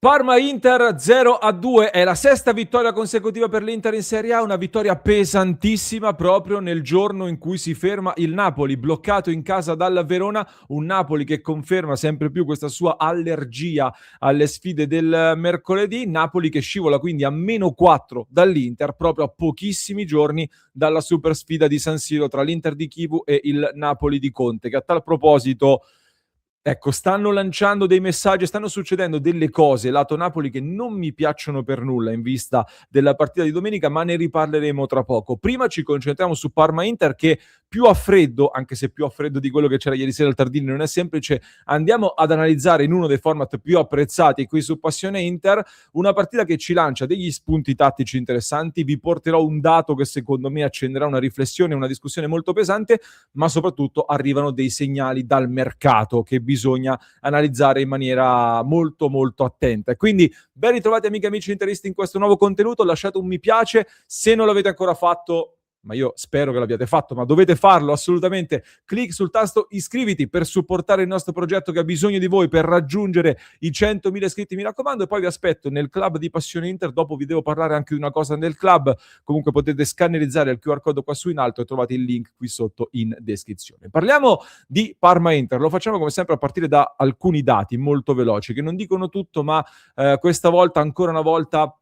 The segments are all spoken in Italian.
Parma-Inter 0-2, è la sesta vittoria consecutiva per l'Inter in Serie A, una vittoria pesantissima proprio nel giorno in cui si ferma il Napoli, bloccato in casa dalla Verona, un Napoli che conferma sempre più questa sua allergia alle sfide del mercoledì, Napoli che scivola quindi a -4 dall'Inter proprio a pochissimi giorni dalla super sfida di San Siro tra l'Inter di Chivu e il Napoli di Conte, che a tal proposito ecco, stanno lanciando dei messaggi, stanno succedendo delle cose lato Napoli che non mi piacciono per nulla in vista della partita di domenica, ma ne riparleremo tra poco. Prima ci concentriamo su Parma-Inter che più a freddo, anche se più a freddo di quello che c'era ieri sera al Tardini non è semplice, andiamo ad analizzare in uno dei format più apprezzati qui su Passione Inter, una partita che ci lancia degli spunti tattici interessanti, vi porterò un dato che secondo me accenderà una riflessione, una discussione molto pesante, ma soprattutto arrivano dei segnali dal mercato che bisogna analizzare in maniera molto molto attenta. E quindi ben ritrovati amiche e amici interisti in questo nuovo contenuto, lasciate un mi piace, se non l'avete ancora fatto, ma io spero che l'abbiate fatto, ma dovete farlo assolutamente, clic sul tasto iscriviti per supportare il nostro progetto che ha bisogno di voi per raggiungere i 100.000 iscritti, mi raccomando, e poi vi aspetto nel club di Passione Inter, dopo vi devo parlare anche di una cosa nel club, comunque potete scannerizzare il QR code qua su in alto e trovate il link qui sotto in descrizione. Parliamo di Parma-Inter, lo facciamo come sempre a partire da alcuni dati molto veloci che non dicono tutto, ma questa volta, ancora una volta,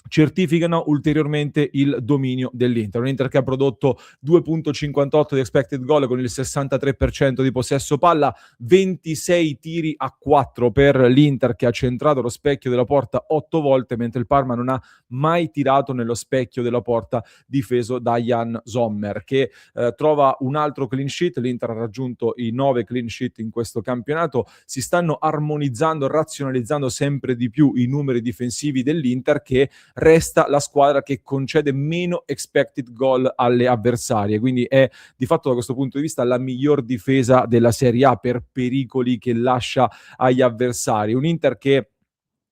certificano ulteriormente il dominio dell'Inter. Un Inter che ha prodotto 2,58 di expected goal con il 63% di possesso palla, 26 tiri a 4 per l'Inter che ha centrato lo specchio della porta 8 volte, mentre il Parma non ha mai tirato nello specchio della porta difeso da Jan Sommer, che trova un altro clean sheet. L'Inter ha raggiunto i 9 clean sheet in questo campionato. Si stanno armonizzando, razionalizzando sempre di più i numeri difensivi dell'Inter, che resta la squadra che concede meno expected goal alle avversarie, quindi è di fatto da questo punto di vista la miglior difesa della Serie A per pericoli che lascia agli avversari. Un Inter che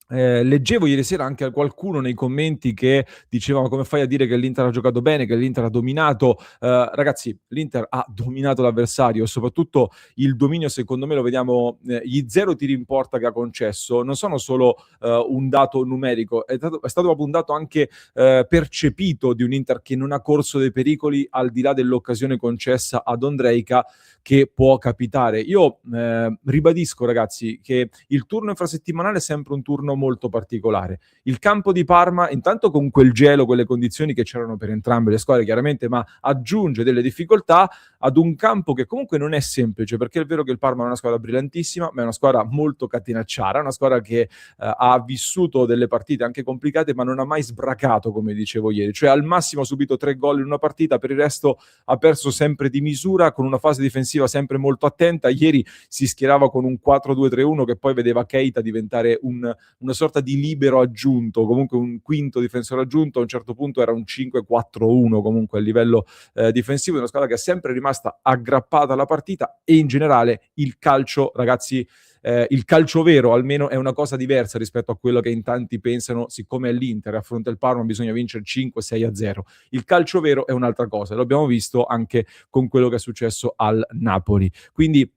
leggevo ieri sera anche a qualcuno nei commenti che diceva: ma come fai a dire che l'Inter ha giocato bene, che l'Inter ha dominato? Ragazzi, l'Inter ha dominato l'avversario e soprattutto il dominio secondo me lo vediamo, gli 0 tiri in porta che ha concesso non sono solo un dato numerico, è stato proprio un dato anche percepito di un Inter che non ha corso dei pericoli al di là dell'occasione concessa ad Ondrejka, che può capitare. Io ribadisco, ragazzi, che il turno infrasettimanale è sempre un turno molto particolare. Il campo di Parma, intanto con quel gelo, quelle condizioni che c'erano per entrambe le squadre chiaramente, ma aggiunge delle difficoltà ad un campo che comunque non è semplice, perché è vero che il Parma è una squadra brillantissima, ma è una squadra molto catenacciara, una squadra che ha vissuto delle partite anche complicate, ma non ha mai sbracato, come dicevo ieri, cioè al massimo ha subito 3 gol in una partita, per il resto ha perso sempre di misura, con una fase difensiva sempre molto attenta. Ieri si schierava con un 4-2-3-1 che poi vedeva Keita diventare una sorta di libero aggiunto, comunque un quinto difensore aggiunto, a un certo punto era un 5-4-1 comunque a livello difensivo, una squadra che è sempre rimasta aggrappata alla partita. E in generale il calcio, ragazzi, il calcio vero almeno è una cosa diversa rispetto a quello che in tanti pensano, siccome è l'Inter a fronte al Parma bisogna vincere 5-6-0. Il calcio vero è un'altra cosa, lo abbiamo visto anche con quello che è successo al Napoli. Quindi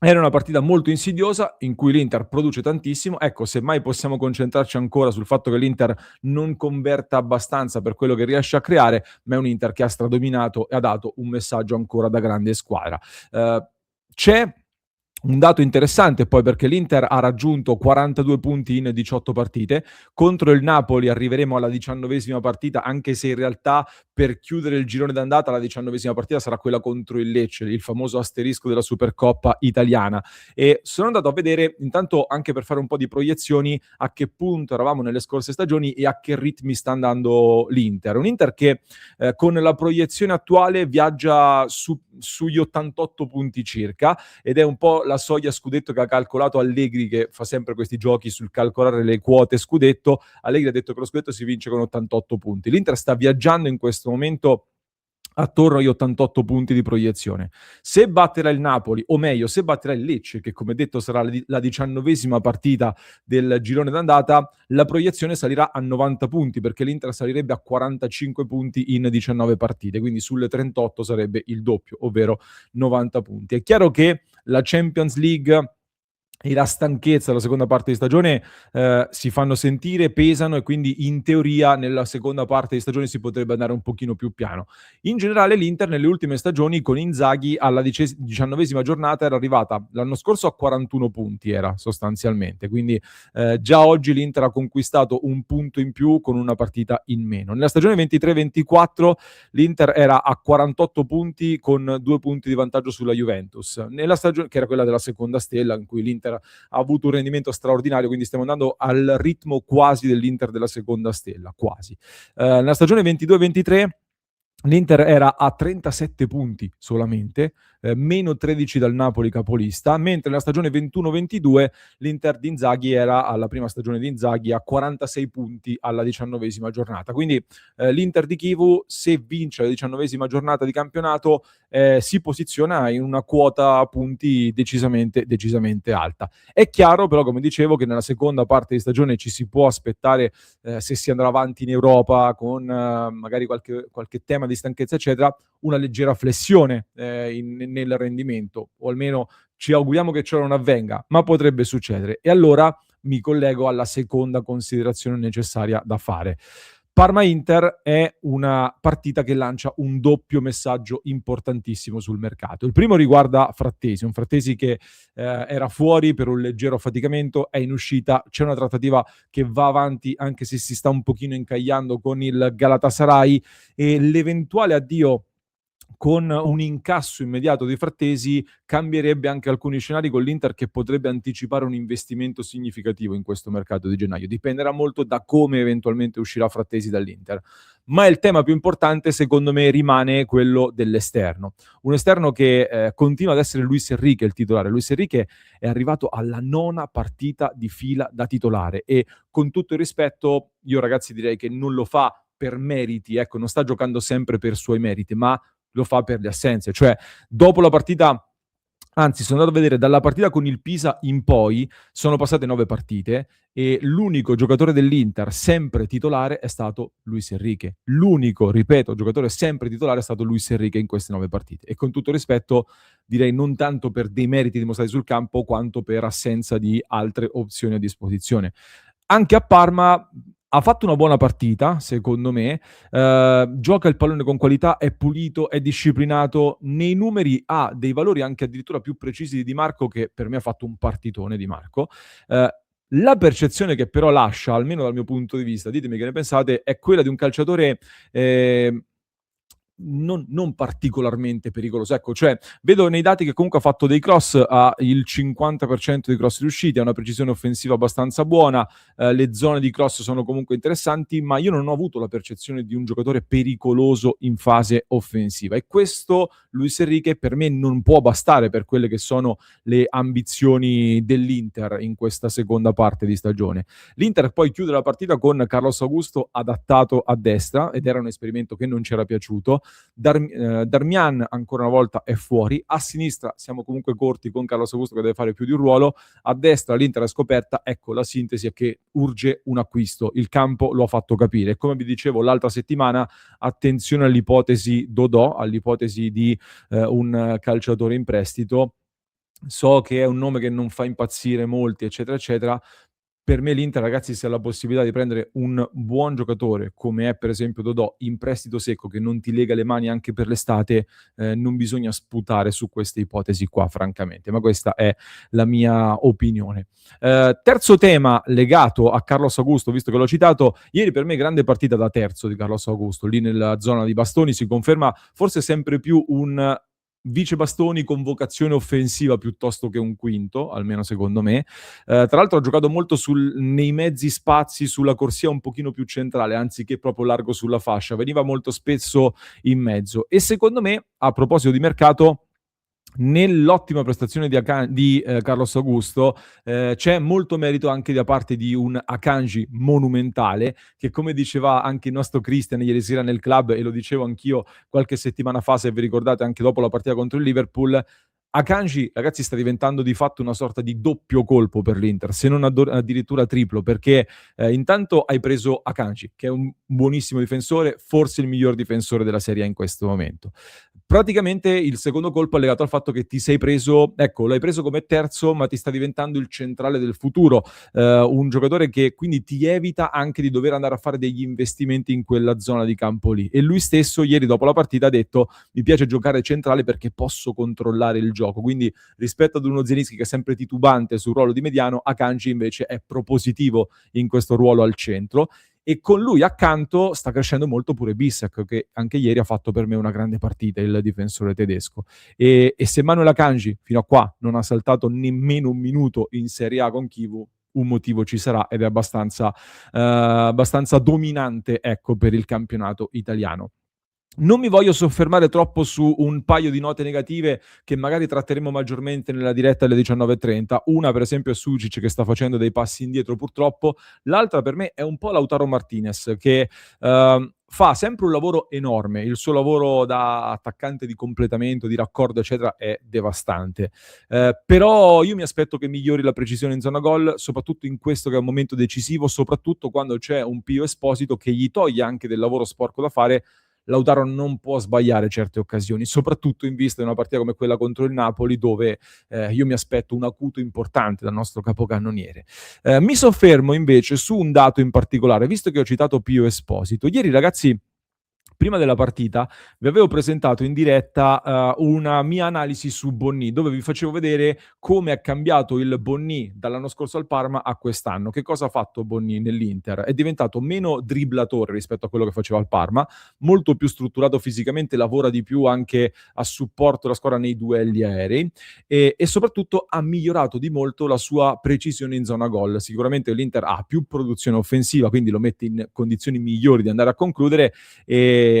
era una partita molto insidiosa in cui l'Inter produce tantissimo. Ecco, semmai possiamo concentrarci ancora sul fatto che l'Inter non converta abbastanza per quello che riesce a creare, ma è un Inter che ha stradominato e ha dato un messaggio ancora da grande squadra. C'è un dato interessante poi, perché l'Inter ha raggiunto 42 punti in 18 partite, contro il Napoli arriveremo alla 19ª partita, anche se in realtà per chiudere il girone d'andata la 19ª partita sarà quella contro il Lecce, il famoso asterisco della Supercoppa italiana. E sono andato a vedere, intanto anche per fare un po' di proiezioni, a che punto eravamo nelle scorse stagioni e a che ritmi sta andando l'Inter. Un Inter che con la proiezione attuale viaggia sugli 88 punti circa, ed è un po' la soglia scudetto che ha calcolato Allegri, che fa sempre questi giochi sul calcolare le quote scudetto. Allegri ha detto che lo scudetto si vince con 88 punti. L'Inter sta viaggiando in questo momento attorno agli 88 punti di proiezione. Se batterà il Napoli, o meglio, se batterà il Lecce, che come detto sarà la 19ª partita del girone d'andata, la proiezione salirà a 90 punti, perché l'Inter salirebbe a 45 punti in 19 partite, quindi sulle 38 sarebbe il doppio, ovvero 90 punti. È chiaro che la Champions League e la stanchezza della seconda parte di stagione si fanno sentire, pesano, e quindi in teoria nella seconda parte di stagione si potrebbe andare un pochino più piano. In generale l'Inter nelle ultime stagioni con Inzaghi alla 19ª giornata era arrivata l'anno scorso a 41 punti, era sostanzialmente, quindi già oggi l'Inter ha conquistato un punto in più con una partita in meno. Nella stagione 23-24 l'Inter era a 48 punti con 2 punti di vantaggio sulla Juventus, nella stagione che era quella della seconda stella, in cui l'Inter ha avuto un rendimento straordinario, quindi stiamo andando al ritmo quasi dell'Inter della seconda stella, quasi. Nella stagione 22-23 l'Inter era a 37 punti solamente, meno 13 dal Napoli capolista, mentre nella stagione 21-22 l'Inter di Inzaghi era, alla prima stagione di Inzaghi, a 46 punti alla 19ª giornata. Quindi l'Inter di Chivu, se vince la 19ª giornata di campionato, si posiziona in una quota punti decisamente alta. È chiaro però, come dicevo, che nella seconda parte di stagione ci si può aspettare, se si andrà avanti in Europa con magari qualche tema di stanchezza eccetera, una leggera flessione nel rendimento, o almeno ci auguriamo che ciò non avvenga, ma potrebbe succedere. E allora mi collego alla seconda considerazione necessaria da fare. Parma-Inter è una partita che lancia un doppio messaggio importantissimo sul mercato. Il primo riguarda Frattesi, un Frattesi che era fuori per un leggero affaticamento, è in uscita, c'è una trattativa che va avanti anche se si sta un pochino incagliando con il Galatasaray, e l'eventuale addio con un incasso immediato di Frattesi cambierebbe anche alcuni scenari con l'Inter, che potrebbe anticipare un investimento significativo in questo mercato di gennaio. Dipenderà molto da come eventualmente uscirà Frattesi dall'Inter. Ma il tema più importante, secondo me, rimane quello dell'esterno. Un esterno che continua ad essere Luis Enrique il titolare. Luis Enrique è arrivato alla 9ª partita di fila da titolare, e con tutto il rispetto, io ragazzi direi che non lo fa per meriti, ecco, non sta giocando sempre per suoi meriti, ma lo fa per le assenze. Cioè, dopo la partita, anzi, sono andato a vedere dalla partita con il Pisa in poi, sono passate 9 partite e l'unico giocatore dell'Inter sempre titolare è stato Luis Enrique. L'unico, ripeto, giocatore sempre titolare è stato Luis Enrique in queste 9 partite. E con tutto rispetto, direi non tanto per dei meriti dimostrati sul campo, quanto per assenza di altre opzioni a disposizione. Anche a Parma ha fatto una buona partita, secondo me, gioca il pallone con qualità, è pulito, è disciplinato, nei numeri ha dei valori anche addirittura più precisi di Di Marco, che per me ha fatto un partitone Di Marco. La percezione che però lascia, almeno dal mio punto di vista, ditemi che ne pensate, è quella di un calciatore non particolarmente pericoloso. Ecco, cioè, vedo nei dati che comunque ha fatto dei cross, ha il 50% di cross riusciti, ha una precisione offensiva abbastanza buona, le zone di cross sono comunque interessanti, ma io non ho avuto la percezione di un giocatore pericoloso in fase offensiva, e questo Luis Enrique per me non può bastare per quelle che sono le ambizioni dell'Inter in questa seconda parte di stagione. L'Inter poi chiude la partita con Carlos Augusto adattato a destra, ed era un esperimento che non ci era piaciuto. Darmian ancora una volta è fuori, a sinistra siamo comunque corti con Carlos Augusto che deve fare più di un ruolo, a destra l'Inter è scoperta. Ecco, la sintesi è che urge un acquisto, il campo lo ha fatto capire. Come vi dicevo l'altra settimana, attenzione all'ipotesi Dodò, all'ipotesi di un calciatore in prestito. So che è un nome che non fa impazzire molti, eccetera, eccetera. Per me l'Inter, ragazzi, se ha la possibilità di prendere un buon giocatore, come è per esempio Dodò, in prestito secco, che non ti lega le mani anche per l'estate, non bisogna sputare su queste ipotesi qua, francamente, ma questa è la mia opinione. Terzo tema legato a Carlos Augusto, visto che l'ho citato, ieri per me grande partita da terzo di Carlos Augusto, lì nella zona di bastoni, si conferma forse sempre più un vice bastoni con vocazione offensiva piuttosto che un quinto, almeno secondo me. Tra l'altro ha giocato molto nei mezzi spazi, sulla corsia un pochino più centrale, anziché proprio largo sulla fascia, veniva molto spesso in mezzo. E secondo me, a proposito di mercato, nell'ottima prestazione di Carlos Augusto c'è molto merito anche da parte di un Akanji monumentale, che, come diceva anche il nostro Christian ieri sera nel club, e lo dicevo anch'io qualche settimana fa, se vi ricordate, anche dopo la partita contro il Liverpool, Akanji, ragazzi, sta diventando di fatto una sorta di doppio colpo per l'Inter, se non addirittura triplo, perché intanto hai preso Akanji, che è un buonissimo difensore, forse il miglior difensore della Serie A in questo momento. Praticamente il secondo colpo è legato al fatto che ti sei preso, ecco, l'hai preso come terzo, ma ti sta diventando il centrale del futuro, un giocatore che quindi ti evita anche di dover andare a fare degli investimenti in quella zona di campo lì. E lui stesso ieri dopo la partita ha detto: mi piace giocare centrale perché posso controllare il gioco. Quindi rispetto ad uno Zielinski che è sempre titubante sul ruolo di mediano, Akanji invece è propositivo in questo ruolo al centro. E con lui accanto sta crescendo molto pure Bissek, che anche ieri ha fatto per me una grande partita, il difensore tedesco. E se Manuel Akanji fino a qua non ha saltato nemmeno un minuto in Serie A con Kivu, un motivo ci sarà ed è abbastanza dominante, ecco, per il campionato italiano. Non mi voglio soffermare troppo su un paio di note negative che magari tratteremo maggiormente nella diretta alle 19:30. Una, per esempio, è Sucic che sta facendo dei passi indietro purtroppo. L'altra per me è un po' Lautaro Martinez che fa sempre un lavoro enorme. Il suo lavoro da attaccante di completamento, di raccordo, eccetera, è devastante. Però io mi aspetto che migliori la precisione in zona gol, soprattutto in questo che è un momento decisivo, soprattutto quando c'è un Pio Esposito che gli toglie anche del lavoro sporco da fare. Lautaro non può sbagliare certe occasioni, soprattutto in vista di una partita come quella contro il Napoli, dove io mi aspetto un acuto importante dal nostro capocannoniere. Mi soffermo invece su un dato in particolare, visto che ho citato Pio Esposito. Ieri, ragazzi, prima della partita vi avevo presentato in diretta una mia analisi su Bonni, dove vi facevo vedere come è cambiato il Bonni dall'anno scorso al Parma a quest'anno. Che cosa ha fatto Bonni nell'Inter? È diventato meno dribblatore rispetto a quello che faceva al Parma, molto più strutturato fisicamente, lavora di più anche a supporto della squadra nei duelli aerei e soprattutto ha migliorato di molto la sua precisione in zona gol. Sicuramente l'Inter ha più produzione offensiva, quindi lo mette in condizioni migliori di andare a concludere,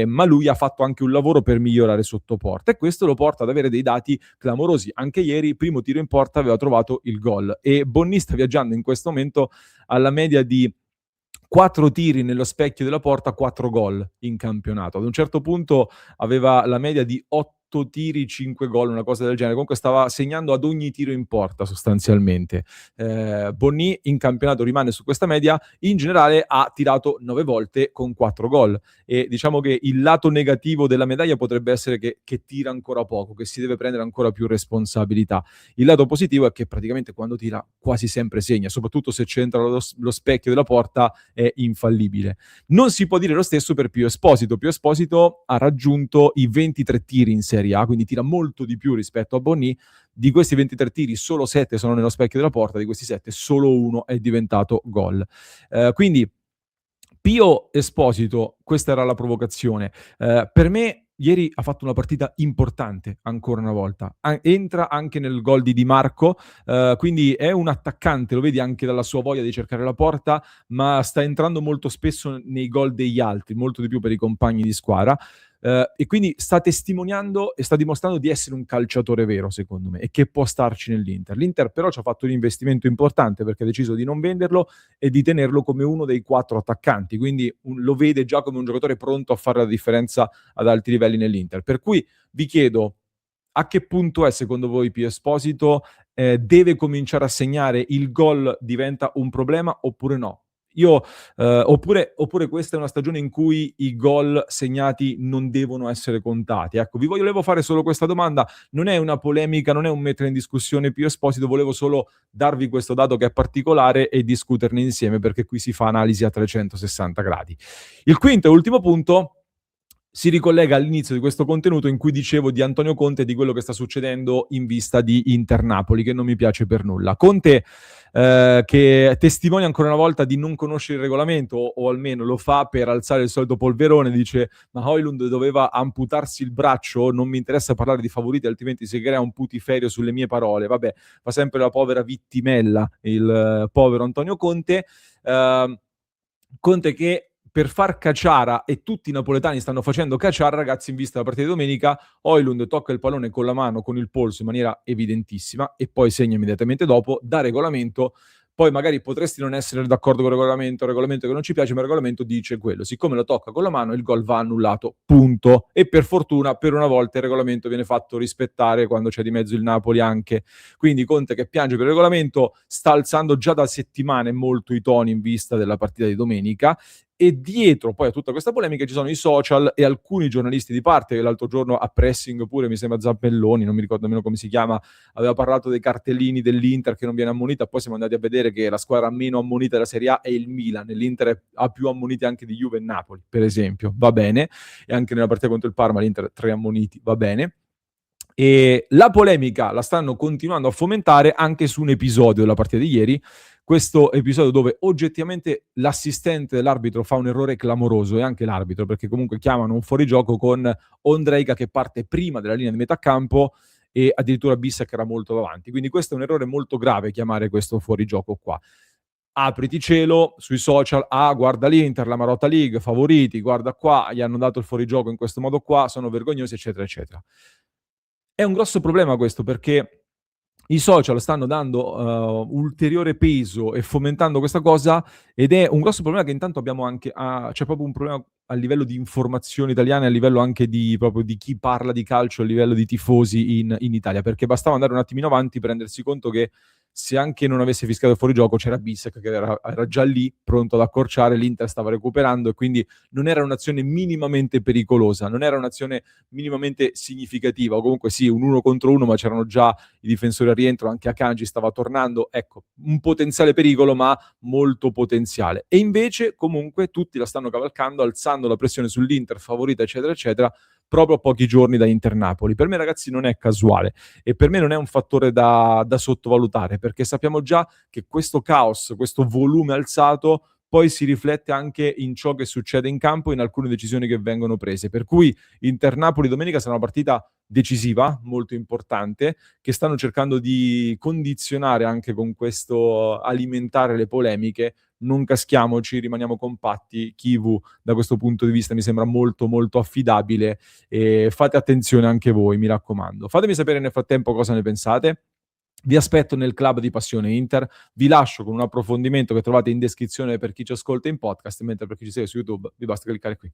ma lui ha fatto anche un lavoro per migliorare sotto porta e questo lo porta ad avere dei dati clamorosi. Anche ieri, primo tiro in porta, aveva trovato il gol e Bonni sta viaggiando in questo momento alla media di 4 tiri nello specchio della porta, 4 gol in campionato. Ad un certo punto aveva la media di 8 tiri, 5 gol, una cosa del genere. Comunque stava segnando ad ogni tiro in porta sostanzialmente. Bonni in campionato rimane su questa media, in generale ha tirato 9 volte con 4 gol e diciamo che il lato negativo della medaglia potrebbe essere che tira ancora poco, che si deve prendere ancora più responsabilità. Il lato positivo è che praticamente quando tira quasi sempre segna, soprattutto se c'entra lo specchio della porta è infallibile. Non si può dire lo stesso per Pio Esposito. Pio Esposito ha raggiunto i 23 tiri in Serie A, quindi tira molto di più rispetto a Bonni. Di questi 23 tiri solo 7 sono nello specchio della porta, di questi 7 solo uno è diventato gol. Quindi Pio Esposito, questa era la provocazione. Per me ieri ha fatto una partita importante ancora una volta. Entra anche nel gol di Di Marco, quindi è un attaccante, lo vedi anche dalla sua voglia di cercare la porta, ma sta entrando molto spesso nei gol degli altri, molto di più per i compagni di squadra. E quindi sta testimoniando e sta dimostrando di essere un calciatore vero, secondo me, e che può starci nell'Inter. L'Inter però ci ha fatto un investimento importante perché ha deciso di non venderlo e di tenerlo come uno dei 4 attaccanti, quindi lo vede già come un giocatore pronto a fare la differenza ad alti livelli nell'Inter. Per cui vi chiedo, a che punto è secondo voi Pio Esposito? Deve cominciare a segnare? Il gol diventa un problema oppure no? Oppure questa è una stagione in cui i gol segnati non devono essere contati. Ecco, vi volevo fare solo questa domanda, non è una polemica, non è un mettere in discussione Pio Esposito, volevo solo darvi questo dato che è particolare e discuterne insieme perché qui si fa analisi a 360 gradi. Il quinto e ultimo punto si ricollega all'inizio di questo contenuto in cui dicevo di Antonio Conte e di quello che sta succedendo in vista di Inter-Napoli, che non mi piace per nulla. Conte che testimonia ancora una volta di non conoscere il regolamento, o almeno lo fa per alzare il solito polverone, dice ma Højlund doveva amputarsi il braccio, non mi interessa parlare di favoriti altrimenti si crea un putiferio sulle mie parole. Vabbè, fa sempre la povera vittimella il povero Antonio Conte. Conte che per far cacciara, e tutti i napoletani stanno facendo cacciara, ragazzi, in vista della partita di domenica, Højlund tocca il pallone con la mano, con il polso in maniera evidentissima e poi segna immediatamente dopo, da regolamento. Poi magari potresti non essere d'accordo con il regolamento che non ci piace, ma il regolamento dice quello. Siccome lo tocca con la mano, il gol va annullato, punto. E per fortuna, per una volta, il regolamento viene fatto rispettare quando c'è di mezzo il Napoli anche. Quindi Conte, che piange per il regolamento, sta alzando già da settimane molto i toni in vista della partita di domenica E dietro poi a tutta questa polemica ci sono i social e alcuni giornalisti di parte, che l'altro giorno a Pressing pure, mi sembra Zampelloni, non mi ricordo nemmeno come si chiama, aveva parlato dei cartellini dell'Inter che non viene ammonita, poi siamo andati a vedere che la squadra meno ammonita della Serie A è il Milan, l'Inter ha più ammoniti anche di Juve e Napoli, per esempio, va bene, e anche nella partita contro il Parma l'Inter 3 ammoniti, va bene. E la polemica la stanno continuando a fomentare anche su un episodio della partita di ieri, questo episodio dove oggettivamente l'assistente dell'arbitro fa un errore clamoroso, e anche l'arbitro, perché comunque chiamano un fuorigioco con Ondrejka che parte prima della linea di metà campo e addirittura Bissek era molto davanti. Quindi questo è un errore molto grave, chiamare questo fuorigioco qua. Apriti cielo sui social, guarda l'Inter, la Marotta League, favoriti, guarda qua, gli hanno dato il fuorigioco in questo modo qua, sono vergognosi, eccetera, eccetera. È un grosso problema questo, perché i social stanno dando ulteriore peso e fomentando questa cosa, ed è un grosso problema che intanto abbiamo anche c'è proprio un problema a livello di informazioni italiane, a livello anche di proprio di chi parla di calcio, a livello di tifosi in Italia, perché bastava andare un attimino avanti per rendersi conto che se anche non avesse fischiato fuori gioco c'era Bissek che era già lì pronto ad accorciare, l'Inter stava recuperando e quindi non era un'azione minimamente pericolosa, non era un'azione minimamente significativa, o comunque sì, un 1 contro 1, ma c'erano già i difensori a rientro, anche Akanji stava tornando, ecco, un potenziale pericolo, ma molto potenziale. E invece comunque tutti la stanno cavalcando, alzando la pressione sull'Inter, favorita, eccetera, eccetera, proprio a pochi giorni da Inter-Napoli. Per me, ragazzi, non è casuale e per me non è un fattore da sottovalutare, perché sappiamo già che questo caos, questo volume alzato, poi si riflette anche in ciò che succede in campo, in alcune decisioni che vengono prese. Per cui Inter-Napoli domenica sarà una partita decisiva, molto importante, che stanno cercando di condizionare anche con questo alimentare le polemiche. Non caschiamoci, rimaniamo compatti. Kivu da questo punto di vista mi sembra molto molto affidabile, e fate attenzione anche voi, mi raccomando. Fatemi sapere nel frattempo cosa ne pensate. Vi aspetto nel club di Passione Inter, vi lascio con un approfondimento che trovate in descrizione per chi ci ascolta in podcast, mentre per chi ci segue su YouTube vi basta cliccare qui.